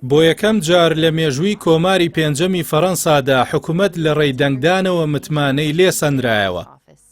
بۆ یەکەم جار لە مێژووی کۆماری پێنجەمی فەڕەنسادا حکوومەت لە ڕێیدەنگدانەوە متمانەی لێ سەنرایەوە.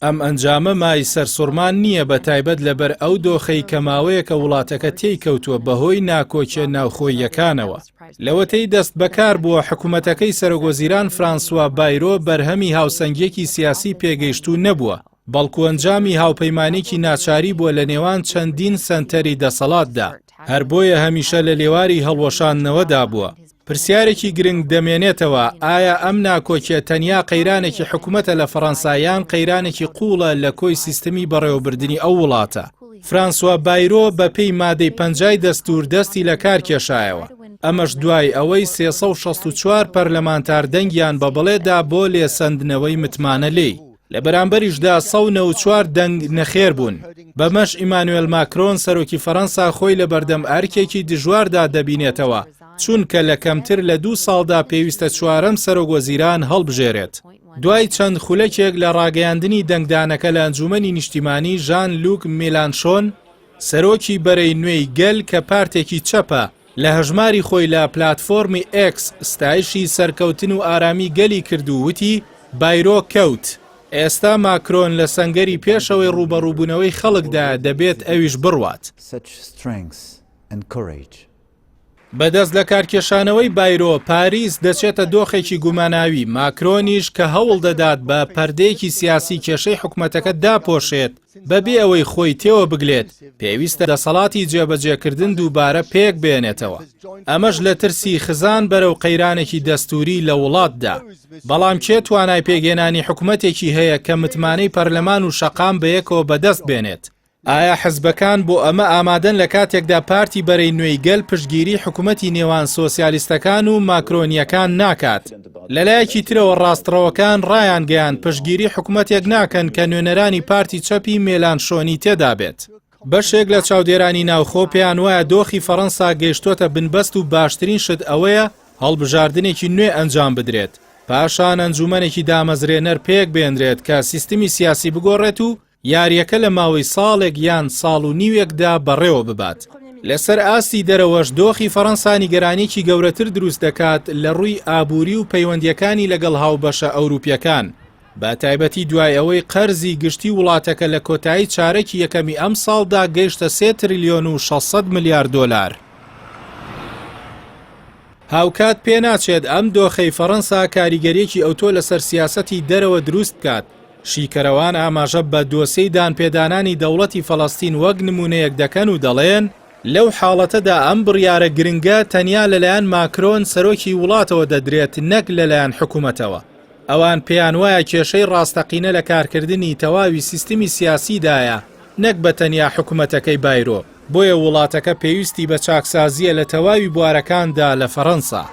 ئەم ئەنجامە مای سەرسوڕمان نییە بە تایبەت لەبەر ئەو دۆخەی کە ماوەیەکە وڵاتەکە تێی کەوتووە بەهۆی ناکۆچیە ناوخۆییەکانەوە. لەوەتەی دەست بەکار بووە حکوومەتەکەی سەرۆکوەزیران فرانسوا بایرۆ بەرهەمی هاوسەنگێکی سیاسی پێگەیشتوو نەبووە، بەڵکو ئەنجامی هاوپەیمانێکی ناچاری بووە لە نێوان چەندین سەنتەری دەسەڵاتدا، هەر بۆیە هەمیشە لە لێواری هەڵوەشاندنەوەدا بووە. پرسیارێکی گرنگ دەمێنێتەوە، ئایا ئەم ناکۆچیە تەنیا قەیرانێکی حکوومەتە لە فەڕەنسایان قەیرانێکی قوڵە لە کۆی سیستەمی بەڕێوەبردننی ئەو وڵاتە؟ فرانسوا بایرۆ بە پێی مادەی 5 دەستور دەستی لە کار کێشایەوە، ئەمەش دوای ئەوەی 364 پەرلەمانتار دەنگیان بە بەڵێدا بۆ لێسەندنەوەی متمانە لێی. لە بەرامبەریشدا 194 دەنگ نەخێر بوون. بەمەش ئیمانوێل ماکرۆن سەرۆکی فەڕەنسا خۆی لە بەردەم ئەرکێکی دژواردا دەبینێتەوە، چونکە لە کەمتر لە 2 ساڵدا پێویستە 4ەم سەرۆکوەزیران هەڵبژێرێت. دوای چەند خولەکێک لە ڕاگەیاندنی دەنگدانەکە لە ئەنجومەنی نیشتیمانی، ژان لوک میلانشۆن سەرۆکی بەرەی نوێی گەل کە پارتێکی چەپە لە هەژماری خۆی لە پلاتفۆرمی ئێکس ستایشی سەرکەوتن و ئارامی گەلی کردو، وتی بایرۆ کەوت. ئێستا ماکرۆن لە سەنگەری پێشەوەی ڕوبەڕووبوونەوەی خەڵکدا دەبێت ئەویش بڕوات. بەدەست لە کارکێشانەوەی بایرۆ، پاریس دەچێتە دۆخێکی گوماناوی. ماکرۆنیش کە هەوڵ دەدات بە پەردەیەکی سیاسی کێشەی حکوومەتەکە داپۆشێت بەبێ ئەوەی خۆی تێوە بگلێت، پێویستە دەسەڵاتی جێبەجێکردن دووبارە پێک بێنێتەوە. ئەمەش لە ترسی خزان بەرەو قەیرانێکی دەستوری لە وڵاتدا. بەڵام کێ توانای پێگێنانی حکوومەتێکی هەیە کە متمانەی پەرلەمان و شەقام بەیەکەوە بەدەست بێنێت؟ ئایا حزبەکان بۆ ئەمە ئامادەن لە کاتێکدا پارتی بەرەی نوێی گەل پشتگیری حکوومەتی نێوان سۆسیالیستەکان و ماکرۆنیەکان ناکات؟ لەلایەکی ترەوە ڕاستڕەوەکان ڕایان گەیان پشتگیری حکوومەتێک ناکەن کە نوێنەرانی پارتی چەپی مێلانشۆنی تێدا بێت. بەشێک لە چاودێرانی ناوخۆ پێیان وایە دۆخی فەڕەنسا گەیشتۆتە بنبەست و باشترین شت ئەوەیە هەڵبژاردنێکی نوێ ئەنجام بدرێت، پاشان ئەنجومەنێکی دامەزرێنەر پێک بێنرێت کە سیستمی سیاسی بگۆڕێت و یاریەکە لە ماوەی ساڵێک یان ساڵ و نیوێکدا بەڕێوە ببات. لەسەر ئاستی دەرەوەش دۆخی فەڕەنسا نیگەرانیی گەورەتر دروست دەکات لە ڕووی ئابووری و پەیوەندیەکانی لەگەڵ هاوبەشە ئەوروپیەکان، بە تایبەتی دوای ئەوەی قەرزی گشتی وڵاتەکە لە کۆتایی چارەکی یەکەمی ئەم ساڵدا گەیشتە 3 تریلیۆن و 600 ملیارد دۆلار. هاوکات پێ ناچێت ئەم دۆخەی فەڕەنسا کاریگەریەکی ئەوتۆ لەسەر سیاسەتی دەرەوە دروست بکات. شیکەرەوان ئاماژە بە دۆسەی دانپێدانانی دەوڵەتی فەڵەستین وەک نمونەیەک دەکەن و دەڵێن لەو حاڵەتەدا ئەم بڕیارە گرنگە تەنیا لەلایەن ماکرۆن سەرۆکی وڵاتەوە دەدرێت، نەک لەلایەن حکوومەتەوە. ئەوان پێیان وایە کێشەی ڕاستەقینە لە کارکردنی تەواوی سیستمی سیاسیدایە، نەک بە تەنیا حکوومەتەکەی بایرۆ. بۆیە وڵاتەکە پێویستی بە چاکسازیە لە تەواوی بوارەکاندا لە فەڕەنسا.